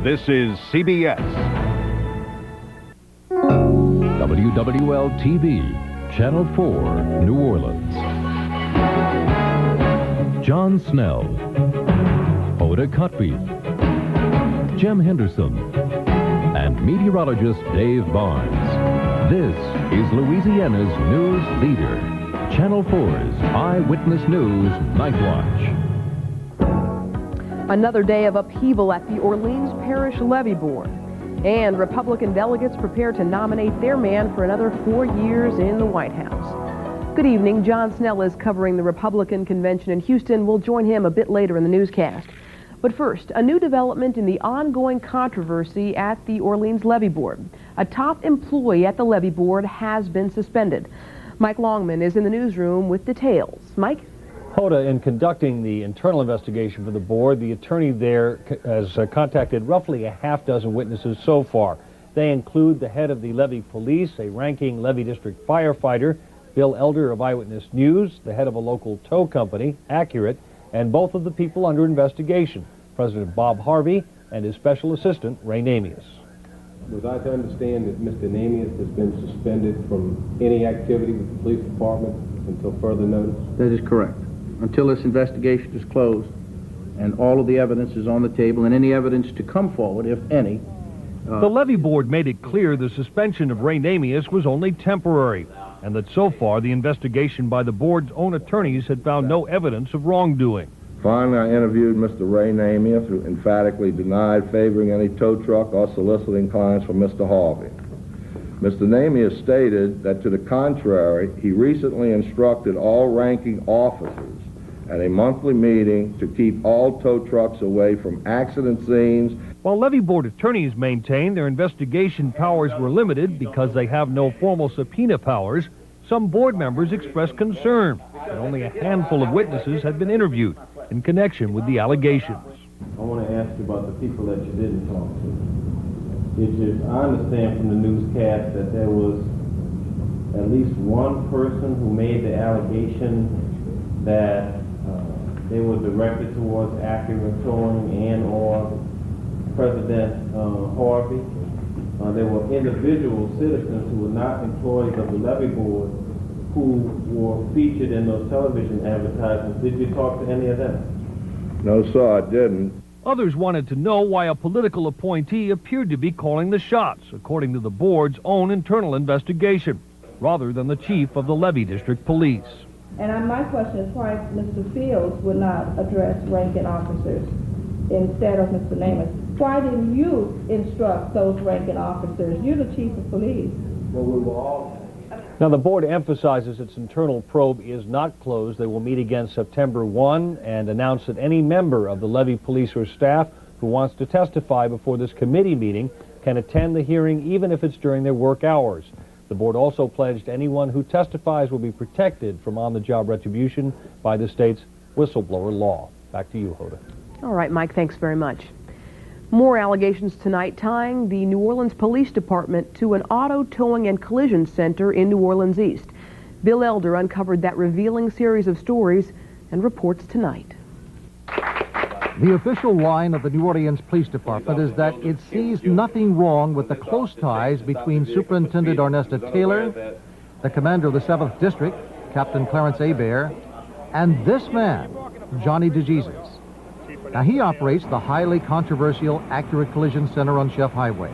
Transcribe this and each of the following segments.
This is CBS. WWL-TV, Channel 4, New Orleans. John Snell, Hoda Kotb, Jim Henderson, and meteorologist Dave Barnes. This is Louisiana's news leader, Channel 4's Eyewitness News Nightwatch. Another day of upheaval at the Orleans Parish Levee Board. And Republican delegates prepare to nominate their man for another 4 years in the White House. Good evening. John Snell is covering the Republican convention in Houston. We'll join him a bit later in the newscast. But first, a new development in the ongoing controversy at the Orleans Levee Board. A top employee at the Levee Board has been suspended. Mike Longman is in the newsroom with details. Mike? Hoda, in conducting the internal investigation for the board, the attorney there has contacted roughly a half dozen witnesses so far. They include the head of the Levee Police, a ranking Levee District firefighter, Bill Elder of Eyewitness News, the head of a local tow company, Accurate, and both of the people under investigation, President Bob Harvey and his special assistant, Ray Namias. Was I to understand that Mr. Namias has been suspended from any activity with the police department until further notice? That is correct. Until this investigation is closed and all of the evidence is on the table and any evidence to come forward, if any. The Levee Board made it clear the suspension of Ray Namias was only temporary, and that so far the investigation by the board's own attorneys had found no evidence of wrongdoing. Finally, I interviewed Mr. Ray Namias, who emphatically denied favoring any tow truck or soliciting clients from Mr. Harvey. Mr. Namias stated that to the contrary, he recently instructed all ranking officers at a monthly meeting to keep all tow trucks away from accident scenes. While Levee Board attorneys maintain their investigation powers were limited because they have no formal subpoena powers, some board members expressed concern that only a handful of witnesses had been interviewed in connection with the allegations. I want to ask you about the people that you didn't talk to. I understand from the newscast that there was at least one person who made the allegation that they were directed towards Accurate Towing and or President Harvey. There were individual citizens who were not employees of the Levee Board who were featured in those television advertisements. Did you talk to any of them? No, sir, I didn't. Others wanted to know why a political appointee appeared to be calling the shots, according to the board's own internal investigation, rather than the chief of the Levee District Police. And my question is why Mr. Fields would not address ranking officers instead of Mr. Namath. Why didn't you instruct those ranking officers? You're the chief of police. Well, we were all... Now, the board emphasizes its internal probe is not closed. They will meet again September 1 and announce that any member of the Levee Police or staff who wants to testify before this committee meeting can attend the hearing even if it's during their work hours. The board also pledged anyone who testifies will be protected from on-the-job retribution by the state's whistleblower law. Back to you, Hoda. All right, Mike, thanks very much. More allegations tonight tying the New Orleans Police Department to an auto towing and collision center in New Orleans East. Bill Elder uncovered that revealing series of stories and reports tonight. The official line of the New Orleans Police Department is that it sees nothing wrong with the close ties between Superintendent Ornesta Taylor, the commander of the 7th District, Captain Clarence Hebert, and this man, Johnny DeJesus. Now, he operates the highly controversial Accurate Collision Center on Chef Highway.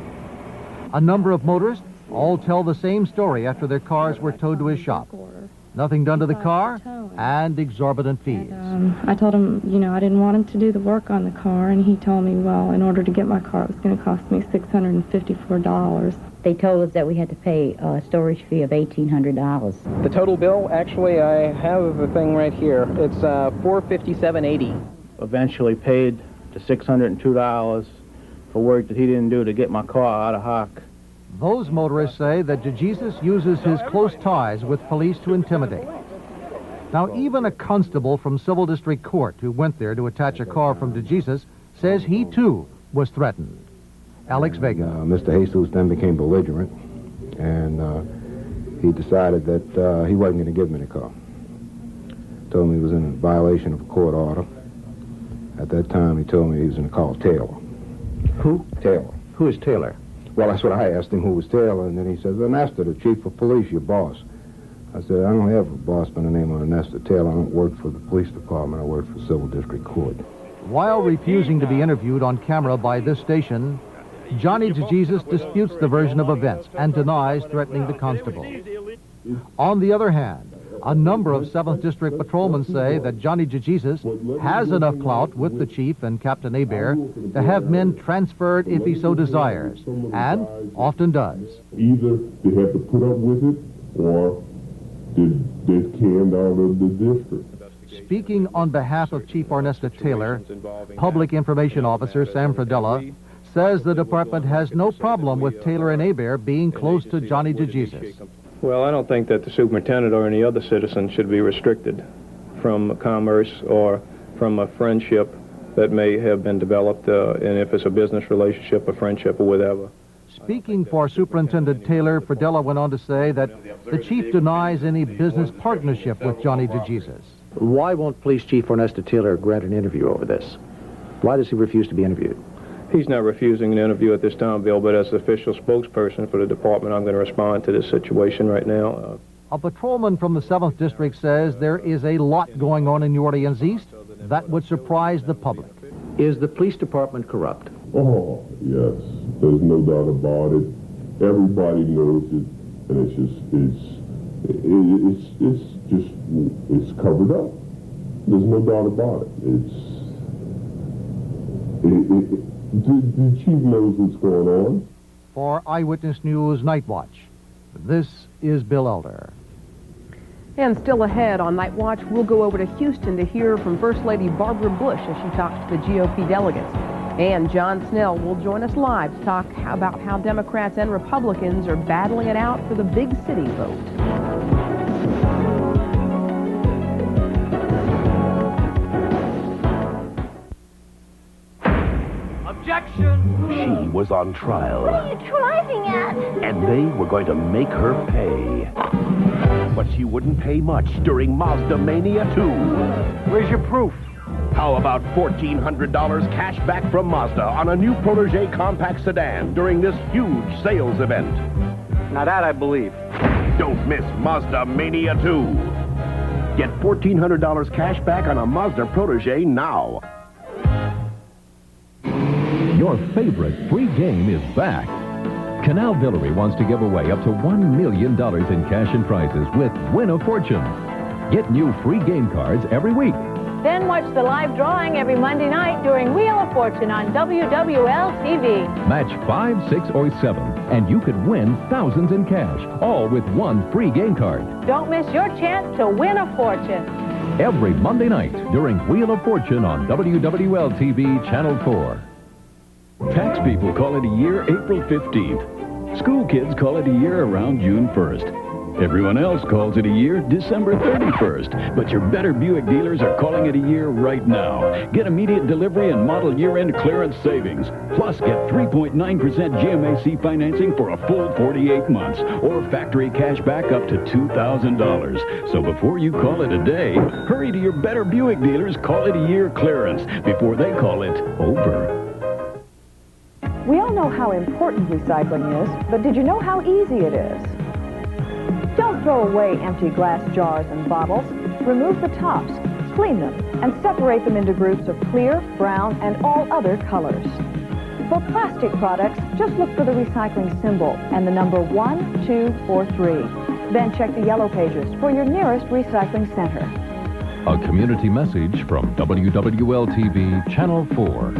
A number of motorists all tell the same story after their cars were towed to his shop. Nothing done to the car, and exorbitant fees. I told him, you know, I didn't want him to do the work on the car, and he told me, well, in order to get my car, it was going to cost me $654. They told us that we had to pay a storage fee of $1,800. The total bill, actually, I have the thing right here. It's $457.80. Eventually paid the $602 for work that he didn't do to get my car out of hock. Those motorists say that DeJesus uses his close ties with police to intimidate. Now, even a constable from Civil District Court who went there to attach a car from DeJesus says he, too, was threatened. Alex Vega. Mr. Jesus then became belligerent, and he decided that he wasn't going to give me the car. Told me he was in violation of a court order. At that time, he told me he was going to call Taylor. Who? Taylor. Who is Taylor? Well, that's what I asked him, who was Taylor, and then he says, Ernesto, the chief of police, your boss. I said, I don't have a boss by the name of Ernesto Taylor. I don't work for the police department. I work for Civil District Court. While refusing to be interviewed on camera by this station, Johnny DeJesus disputes the version of events and denies threatening the constable. On the other hand, a number of 7th District patrolmen say that Johnny DeJesus has enough clout with the chief and Captain Hebert to have men transferred if he so desires, and often does. Either they have to put up with it, or they're canned out of the district. Speaking on behalf of Chief Ernesto Taylor, Public Information Officer Sam Fradella says the department has no problem with Taylor and Hebert being close to Johnny DeJesus. Well, I don't think that the superintendent or any other citizen should be restricted from commerce or from a friendship that may have been developed, and if it's a business relationship, a friendship, or whatever. Speaking for Superintendent Taylor, Fradella went on to say that the chief denies any business partnership with Johnny DeJesus. Why won't Police Chief Ernesto Taylor grant an interview over this? Why does he refuse to be interviewed? He's not refusing an interview at this time, Bill, but as the official spokesperson for the department, I'm going to respond to this situation right now. A patrolman from the 7th District says there is a lot going on in New Orleans East that would surprise the public. Is the police department corrupt? Oh, yes. There's no doubt about it. Everybody knows it, and it's covered up. There's no doubt about it. The chief knows what's going on. For Eyewitness News Nightwatch, this is Bill Elder. And still ahead on Nightwatch, we'll go over to Houston to hear from First Lady Barbara Bush as she talks to the GOP delegates. And John Snell will join us live to talk about how Democrats and Republicans are battling it out for the big city vote. She was on trial. What are you driving at? And they were going to make her pay. But she wouldn't pay much during Mazda Mania 2. Where's your proof? How about $1,400 cash back from Mazda on a new Protégé compact sedan during this huge sales event? Now that I believe. Don't miss Mazda Mania 2. Get $1,400 cash back on a Mazda Protégé now. Your favorite free game is back. Canal Villery wants to give away up to $1 million in cash and prizes with Win a Fortune. Get new free game cards every week. Then watch the live drawing every Monday night during Wheel of Fortune on WWL-TV. Match 5, 6, or 7, and you could win thousands in cash, all with one free game card. Don't miss your chance to win a fortune. Every Monday night during Wheel of Fortune on WWL-TV Channel 4. Tax people call it a year April 15th. School kids call it a year around June 1st. Everyone else calls it a year December 31st. But your Better Buick dealers are calling it a year right now. Get immediate delivery and model year-end clearance savings. Plus, get 3.9% GMAC financing for a full 48 months. Or factory cash back up to $2,000. So before you call it a day, hurry to your Better Buick dealers. Call it a year clearance before they call it over. We all know how important recycling is, but did you know how easy it is? Don't throw away empty glass jars and bottles. Remove the tops, clean them, and separate them into groups of clear, brown, and all other colors. For plastic products, just look for the recycling symbol and the number 1243. Then check the yellow pages for your nearest recycling center. A community message from WWL-TV Channel 4.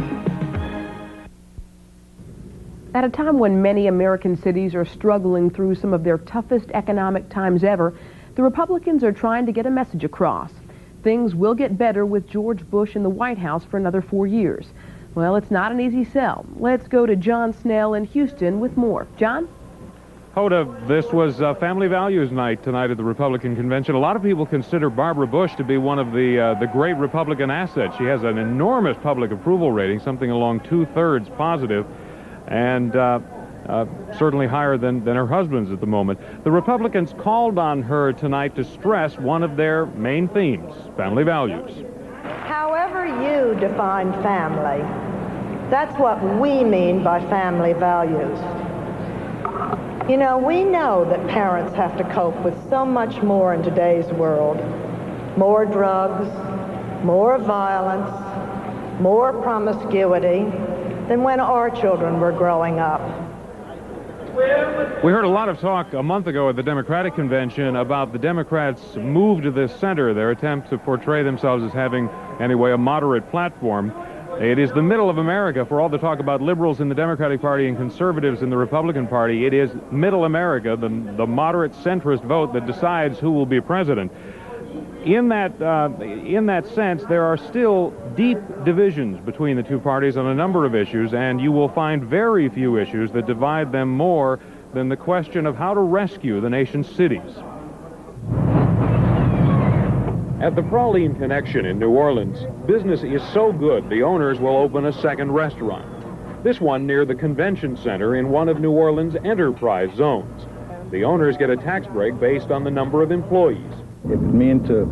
At a time when many American cities are struggling through some of their toughest economic times ever, the Republicans are trying to get a message across. Things will get better with George Bush in the White House for another 4 years. Well, it's not an easy sell. Let's go to John Snell in Houston with more. John? Hoda, this was Family Values Night tonight at the Republican Convention. A lot of people consider Barbara Bush to be one of the great Republican assets. She has an enormous public approval rating, something along 2/3 positive, and certainly higher than her husband's at the moment. The Republicans called on her tonight to stress one of their main themes, family values. However you define family, That's what we mean by family values. You know, we know that parents have to cope with so much more in today's world. More drugs, more violence, more promiscuity than when our children were growing up. We heard a lot of talk a month ago at the Democratic Convention about the Democrats' move to the center, their attempt to portray themselves as having, anyway, a moderate platform. It is the middle of America. For all the talk about liberals in the Democratic Party and conservatives in the Republican Party, it is middle America, the moderate centrist vote that decides who will be president. In that sense, there are still deep divisions between the two parties on a number of issues, and you will find very few issues that divide them more than the question of how to rescue the nation's cities. At the Praline Connection in New Orleans, business is so good the owners will open a second restaurant. This one near the convention center in one of New Orleans' enterprise zones. The owners get a tax break based on the number of employees. If it means to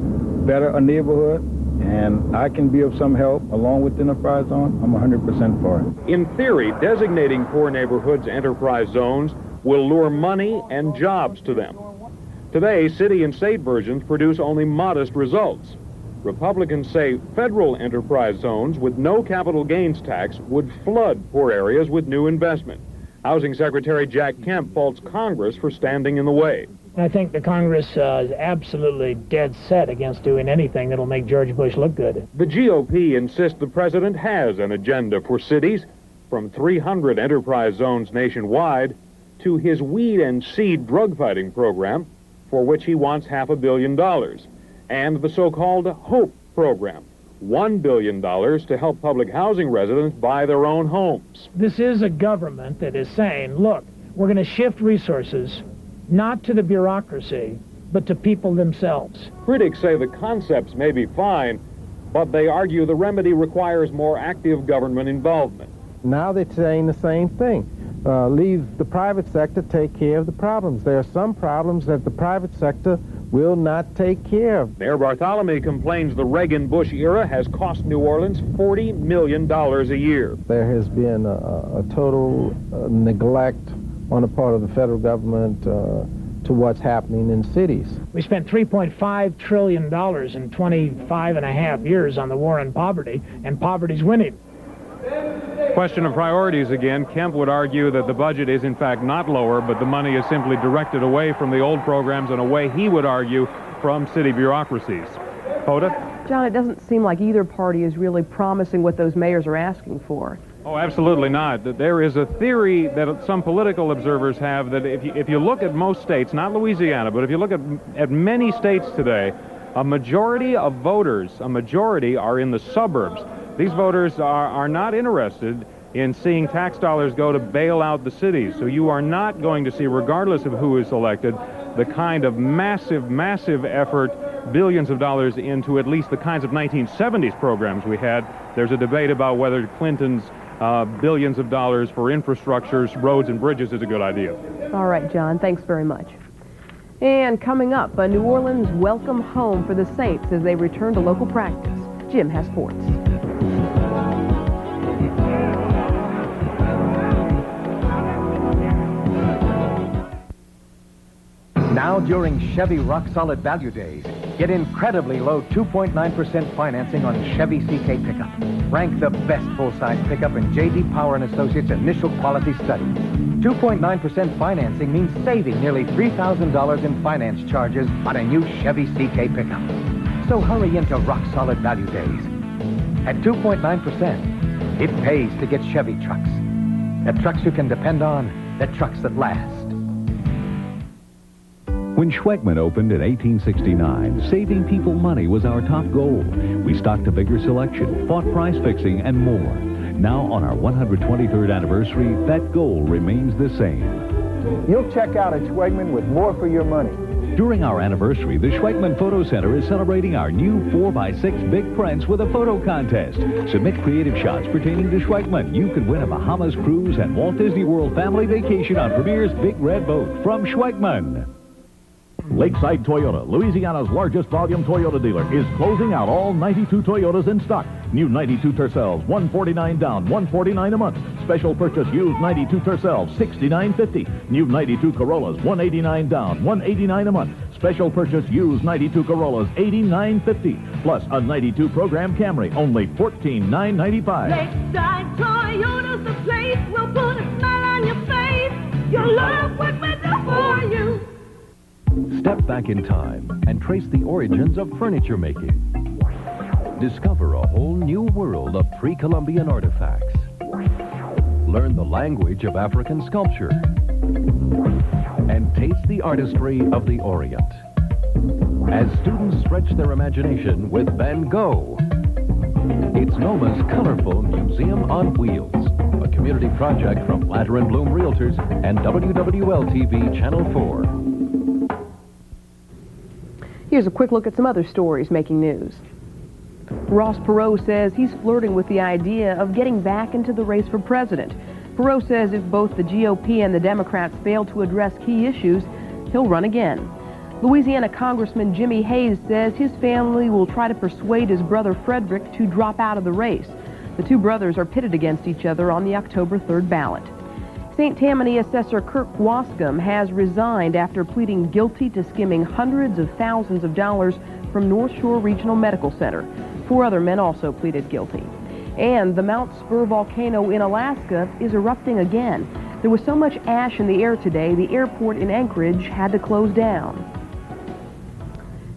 better a neighborhood and I can be of some help along with the enterprise zone, I'm 100% for it. In theory, designating poor neighborhoods enterprise zones will lure money and jobs to them. Today, city and state versions produce only modest results. Republicans say federal enterprise zones with no capital gains tax would flood poor areas with new investment. Housing Secretary Jack Kemp faults Congress for standing in the way. I think the Congress is absolutely dead set against doing anything that'll make George Bush look good. The GOP insists the president has an agenda for cities, from 300 enterprise zones nationwide to his weed and seed drug fighting program, for which he wants $500 million, and the so-called HOPE program, $1 billion to help public housing residents buy their own homes. This is a government that is saying, look, we're going to shift resources not to the bureaucracy, but to people themselves. Critics say the concepts may be fine, but they argue the remedy requires more active government involvement. Now they're saying the same thing. Leave the private sector take care of the problems. There are some problems that the private sector will not take care of. Mayor Bartholomew complains the Reagan-Bush era has cost New Orleans $40 million a year. There has been a total neglect on the part of the federal government to what's happening in cities. We spent $3.5 trillion in 25 and a half years on the war on poverty, and poverty's winning. Question of priorities again. Kemp would argue that the budget is in fact not lower, but the money is simply directed away from the old programs and away, he would argue, from city bureaucracies. Hoda? John, it doesn't seem like either party is really promising what those mayors are asking for. Oh, absolutely not. There is a theory that some political observers have that if you look at most states, not Louisiana, but if you look at many states today, a majority of voters, are in the suburbs. These voters are not interested in seeing tax dollars go to bail out the cities. So you are not going to see, regardless of who is elected, the kind of massive effort, billions of dollars into at least the kinds of 1970s programs we had. There's a debate about whether Clinton's billions of dollars for infrastructures, roads and bridges is a good idea. All right, John, thanks very much. And coming up, a New Orleans welcome home for the Saints as they return to local practice. Jim has sports. Now during Chevy Rock Solid Value Days, get incredibly low 2.9% financing on Chevy CK pickup. Ranked the best full-size pickup in J.D. Power & Associates initial quality study. 2.9% financing means saving nearly $3,000 in finance charges on a new Chevy CK pickup. So hurry into Rock Solid Value Days. At 2.9%, it pays to get Chevy trucks. The trucks you can depend on, the trucks that last. When Schwegman opened in 1869, saving people money was our top goal. We stocked a bigger selection, fought price fixing, and more. Now, on our 123rd anniversary, that goal remains the same. You'll check out at Schwegman with more for your money. During our anniversary, the Schwegman Photo Center is celebrating our new 4x6 big prints with a photo contest. Submit creative shots pertaining to Schwegman. You could win a Bahamas cruise and Walt Disney World family vacation on Premier's Big Red Boat from Schwegman. Lakeside Toyota, Louisiana's largest volume Toyota dealer, is closing out all 92 Toyotas in stock. New 92 Tercels, $149 down, $149 a month. Special purchase used 92 Tercels, $69.50. New 92 Corollas, $189 down, $189 a month. Special purchase used 92 Corollas, $89.50. Plus a 92 Program Camry, only $14,995. Lakeside Toyota's the place. We'll put a smile on your face. You'll love what we do for you. Step back in time and trace the origins of furniture making. Discover a whole new world of pre-Columbian artifacts. Learn the language of African sculpture. And taste the artistry of the Orient. As students stretch their imagination with Van Gogh. It's Noma's colorful Museum on Wheels, a community project from Latter & Bloom Realtors and WWL-TV Channel 4. Here's a quick look at some other stories making news. Ross Perot says he's flirting with the idea of getting back into the race for president. Perot says if both the GOP and the Democrats fail to address key issues, he'll run again. Louisiana Congressman Jimmy Hayes says his family will try to persuade his brother Frederick to drop out of the race. The two brothers are pitted against each other on the October 3rd ballot. St. Tammany Assessor Kirk Wascom has resigned after pleading guilty to skimming hundreds of thousands of dollars from North Shore Regional Medical Center. 4 other men also pleaded guilty. And the Mount Spur volcano in Alaska is erupting again. There was so much ash in the air today, the airport in Anchorage had to close down.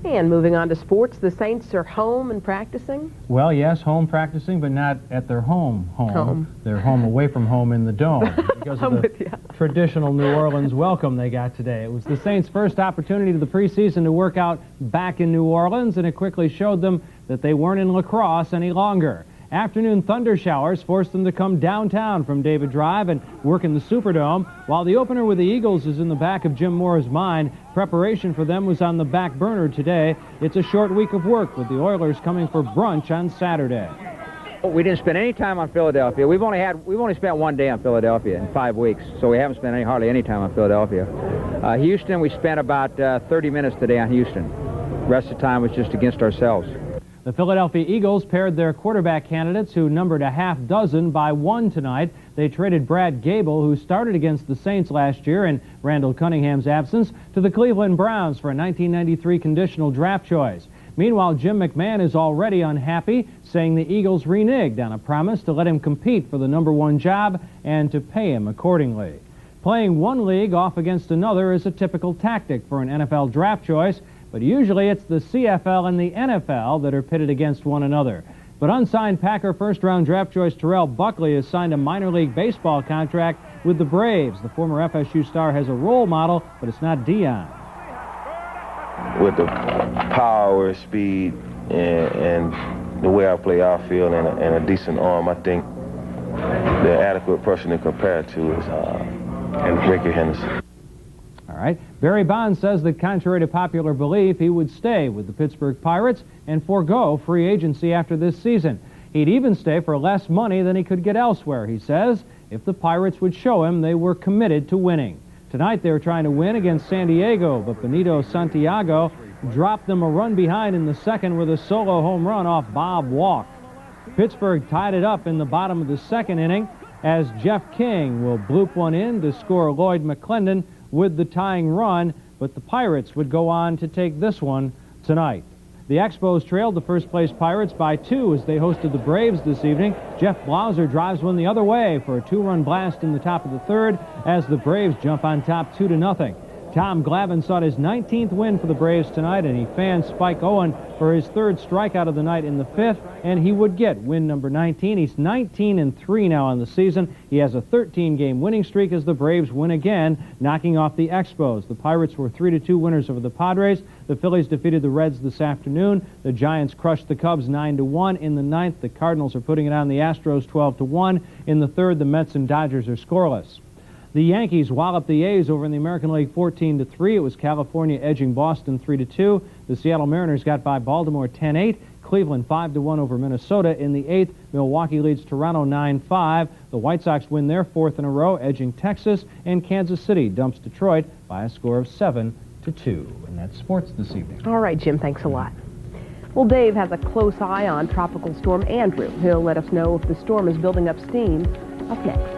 And moving on to sports, the Saints are home and practicing? Well, yes, home practicing, but not at their home. They're home away from home in the Dome because of the traditional New Orleans welcome they got today. It was the Saints' first opportunity to the preseason to work out back in New Orleans, and it quickly showed them that they weren't in lacrosse any longer. Afternoon thunder showers forced them to come downtown from David Drive and work in the Superdome. While the opener with the Eagles is in the back of Jim Moore's mind, preparation for them was on the back burner today. It's a short week of work with the Oilers coming for brunch on Saturday. We didn't spend any time on Philadelphia. We've only spent 1 day on Philadelphia in 5 weeks, so we haven't spent hardly any time on Philadelphia. Houston, we spent about 30 minutes today on Houston. The rest of the time was just against ourselves. The Philadelphia Eagles paired their quarterback candidates, who numbered a half dozen, by 1 tonight. They traded Brad Gable, who started against the Saints last year in Randall Cunningham's absence, to the Cleveland Browns for a 1993 conditional draft choice. Meanwhile, Jim McMahon is already unhappy, saying the Eagles reneged on a promise to let him compete for the #1 job and to pay him accordingly. Playing one league off against another is a typical tactic for an NFL draft choice, but usually it's the CFL and the NFL that are pitted against one another. But unsigned Packer first-round draft choice Terrell Buckley has signed a minor league baseball contract with the Braves. The former FSU star has a role model, but it's not Dion. With the power, speed, and the way I play outfield and a decent arm, I think the adequate person to compare to is Ricky Henderson. All right. Barry Bonds says that contrary to popular belief, he would stay with the Pittsburgh Pirates and forego free agency after this season. He'd even stay for less money than he could get elsewhere, he says, if the Pirates would show him they were committed to winning. Tonight they were trying to win against San Diego, but Benito Santiago dropped them a run behind in the second with a solo home run off Bob Walk. Pittsburgh tied it up in the bottom of the second inning as Jeff King will bloop one in to score Lloyd McClendon with the tying run, but the Pirates would go on to take this one tonight. The Expos trailed the first-place Pirates by 2 as they hosted the Braves this evening. Jeff Blauser drives one the other way for a 2-run blast in the top of the third as the Braves jump on top 2-0. Tom Glavine sought his 19th win for the Braves tonight, and he fanned Spike Owen for his 3rd strikeout of the night in the 5th, and he would get win number 19. He's 19-3 now on the season. He has a 13-game winning streak as the Braves win again, knocking off the Expos. The Pirates were 3-2 winners over the Padres. The Phillies defeated the Reds this afternoon. The Giants crushed the Cubs 9-1 in the 9th. The Cardinals are putting it on the Astros 12-1. In the 3rd, the Mets and Dodgers are scoreless. The Yankees walloped the A's over in the American League 14-3. It was California edging Boston 3-2. The Seattle Mariners got by Baltimore 10-8. Cleveland 5-1 over Minnesota in the 8th. Milwaukee leads Toronto 9-5. The White Sox win their 4th in a row, edging Texas, and Kansas City dumps Detroit by a score of 7-6. to 2. And that's sports this evening. All right, Jim, thanks a lot. Well, Dave has a close eye on Tropical Storm Andrew. He'll let us know if the storm is building up steam up next.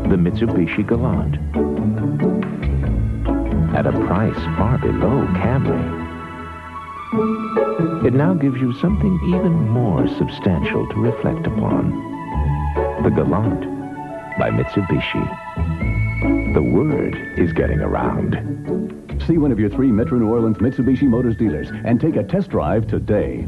The Mitsubishi Galant, at a price far below Camry. It now gives you something even more substantial to reflect upon. The Galant by Mitsubishi. The word is getting around. See one of your 3 Metro New Orleans Mitsubishi Motors dealers and take a test drive today.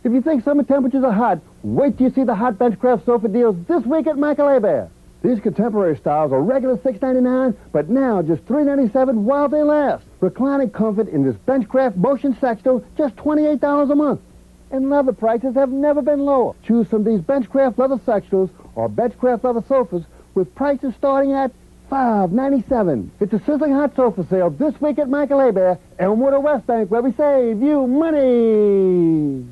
If you think summer temperatures are hot, wait till you see the hot Benchcraft sofa deals this week at Michael Hebert. These contemporary styles are regular $6.99, but now just $3.97 while they last. Reclining comfort in this Benchcraft motion sectional, just $28 a month. And leather prices have never been lower. Choose from these Benchcraft leather sectionals or Benchcraft leather sofas with prices starting at $5.97. It's a sizzling hot sofa sale this week at Michael Hebert, Elmwood or West Bank, where we save you money.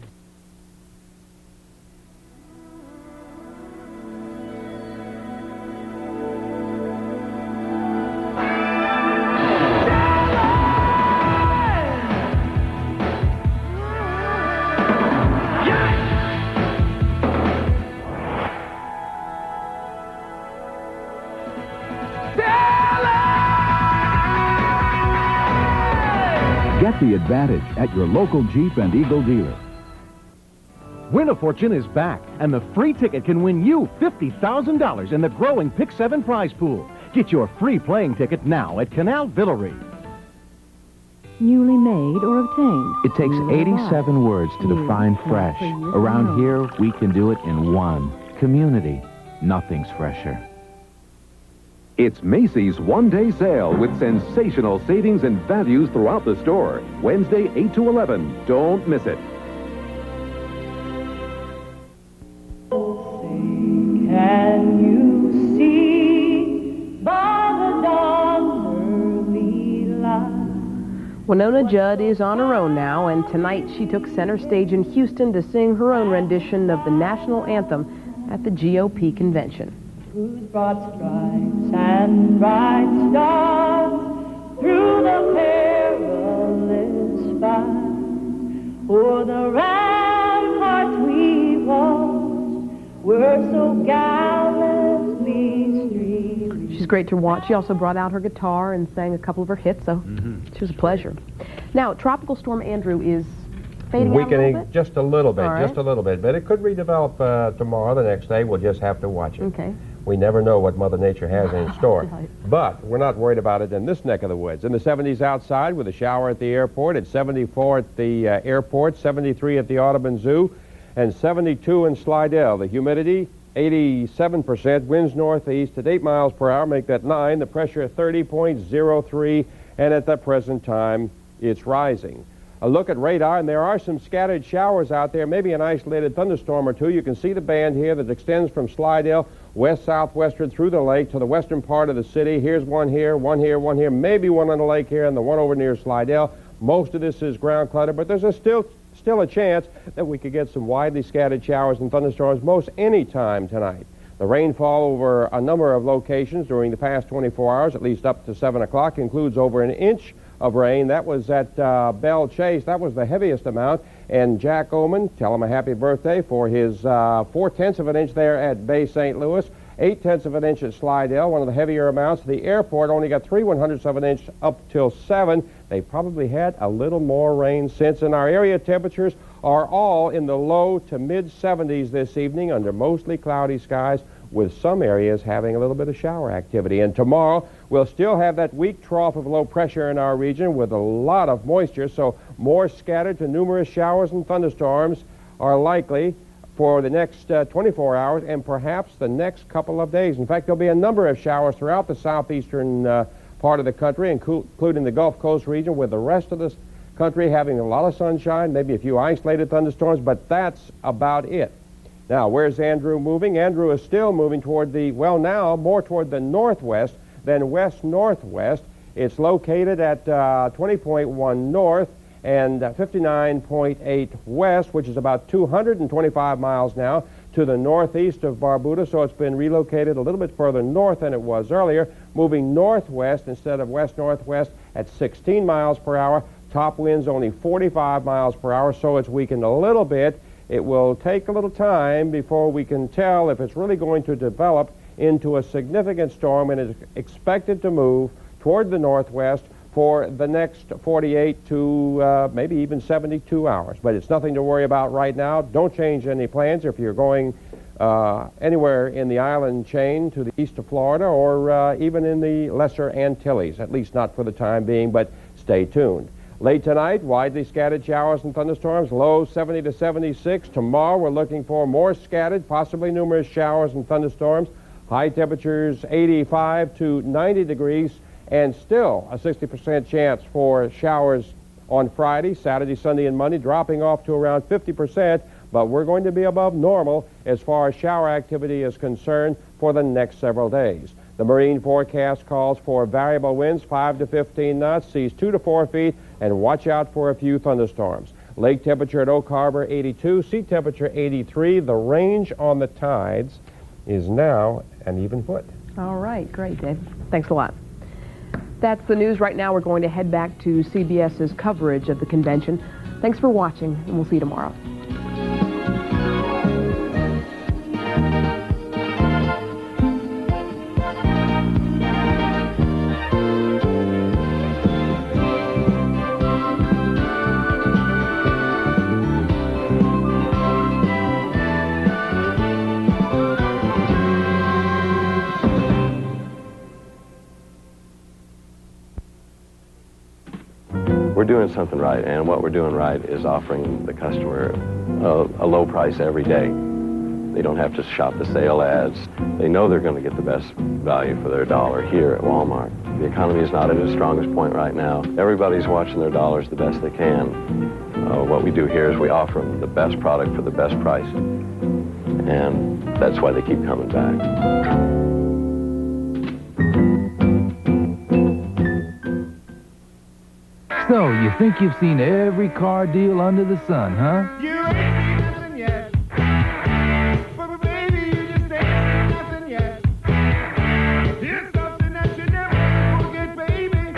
Get the advantage at your local Jeep and Eagle dealer. Win a Fortune is back, and the free ticket can win you $50,000 in the growing Pick 7 prize pool. Get your free playing ticket now at Canal Villeray. Newly made or obtained. It takes 87 words to define fresh. Around here, we can do it in one. Community. Nothing's fresher. It's Macy's one-day sale with sensational savings and values throughout the store. Wednesday, 8 to 11. Don't miss it. Can you see by the dawn's early light? Winona Judd is on her own now, and tonight she took center stage in Houston to sing her own rendition of the national anthem at the GOP convention. Whose broad stripes and bright stars through the perilous fight, o'er the ramparts we walked, were so gallantly streaming. She's great to watch. She also brought out her guitar and sang a couple of her hits, so she was a pleasure. Now, Tropical Storm Andrew is fading out a little bit? Just a little bit, All right. just a little bit. But it could redevelop tomorrow, the next day. We'll just have to watch it. Okay. We never know what Mother Nature has in store. But we're not worried about it in this neck of the woods. In the 70s outside with a shower at the airport. It's 74 at the airport, 73 at the Audubon Zoo, and 72 in Slidell. The humidity, 87%. Winds northeast at 8 miles per hour, make that 9. The pressure, 30.03. And at the present time, it's rising. A look at radar, and there are some scattered showers out there, maybe an isolated thunderstorm or two. You can see the band here that extends from Slidell west-southwestern through the lake to the western part of the city. Here's one here, one here, one here, maybe one on the lake here, and the one over near Slidell. Most of this is ground clutter, but there's still a chance that we could get some widely scattered showers and thunderstorms most any time tonight. The rainfall over a number of locations during the past 24 hours, at least up to 7 o'clock, includes over an inch of rain. That was at Belle Chase. That was the heaviest amount. And Jack Oman, tell him a happy birthday for his 4/10 of an inch there at Bay St. Louis, 8/10 of an inch at Slidell, one of the heavier amounts. The airport only got 3/100ths of an inch up till 7. They probably had a little more rain since. And our area temperatures are all in the low to mid-70s this evening under mostly cloudy skies, with some areas having a little bit of shower activity. And tomorrow, we'll still have that weak trough of low pressure in our region with a lot of moisture, so more scattered to numerous showers and thunderstorms are likely for the next 24 hours and perhaps the next couple of days. In fact, there'll be a number of showers throughout the southeastern part of the country, including the Gulf Coast region, with the rest of the country having a lot of sunshine, maybe a few isolated thunderstorms, but that's about it. Now, where's Andrew moving? Andrew is still moving toward the, well, now more toward the northwest than west-northwest. It's located at 20.1 north and 59.8 west, which is about 225 miles now to the northeast of Barbuda, so it's been relocated a little bit further north than it was earlier, moving northwest instead of west-northwest at 16 miles per hour. Top winds only 45 miles per hour, so it's weakened a little bit. It will take a little time before we can tell if it's really going to develop into a significant storm, and is expected to move toward the northwest for the next 48 to maybe even 72 hours. But it's nothing to worry about right now. Don't change any plans if you're going anywhere in the island chain to the east of Florida, or even in the Lesser Antilles, at least not for the time being, but stay tuned. Late tonight, widely scattered showers and thunderstorms, low 70 to 76. Tomorrow, we're looking for more scattered, possibly numerous showers and thunderstorms. High temperatures 85 to 90 degrees, and still a 60% chance for showers on Friday, Saturday, Sunday, and Monday, dropping off to around 50%, but we're going to be above normal as far as shower activity is concerned for the next several days. The marine forecast calls for variable winds 5 to 15 knots, seas 2 to 4 feet, and watch out for a few thunderstorms. Lake temperature at Oak Harbor 82, sea temperature 83. The range on the tides is now an even foot. All right, great, Dave. Thanks a lot. That's the news right now. We're going to head back to CBS's coverage of the convention. Thanks for watching, and we'll see you tomorrow. We're doing something right, and what we're doing right is offering the customer a low price every day. They don't have to shop the sale ads. They know they're going to get the best value for their dollar here at Walmart. The economy is not at its strongest point right now. Everybody's watching their dollars the best they can. What we do here is we offer them the best product for the best price, and that's why they keep coming back. So, you think you've seen every car deal under the sun, huh? You ain't seen nothing yet. But baby, you just ain't seen nothing yet. Here's something that you never forget, baby.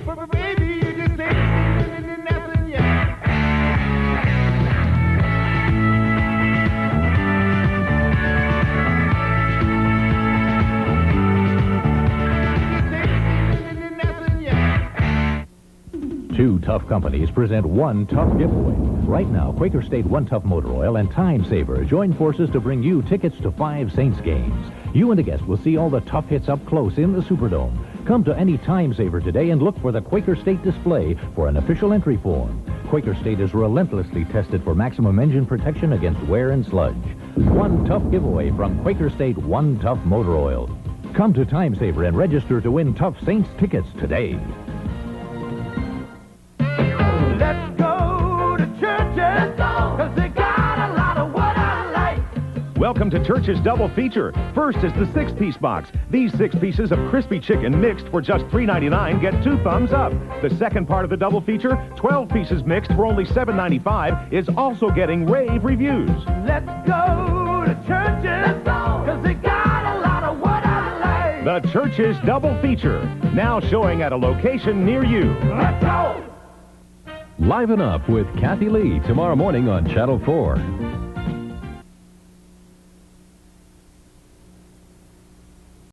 But baby, you just ain't seen nothing yet. Two tough companies present one tough giveaway. Right now, Quaker State One Tough Motor Oil and Time Saver join forces to bring you tickets to 5 Saints games. You and a guest will see all the tough hits up close in the Superdome. Come to any Time Saver today and look for the Quaker State display for an official entry form. Quaker State is relentlessly tested for maximum engine protection against wear and sludge. One tough giveaway from Quaker State One Tough Motor Oil. Come to Time Saver and register to win Tough Saints tickets today. Welcome to Church's Double Feature. First is the 6-piece box. These 6 pieces of crispy chicken mixed for just $3.99 get 2 thumbs up. The second part of the double feature, 12 pieces mixed for only $7.95, is also getting rave reviews. Let's go to Church's, cause they got a lot of what I like. The Church's Double Feature, now showing at a location near you. Let's go! Liven up with Kathy Lee tomorrow morning on Channel 4.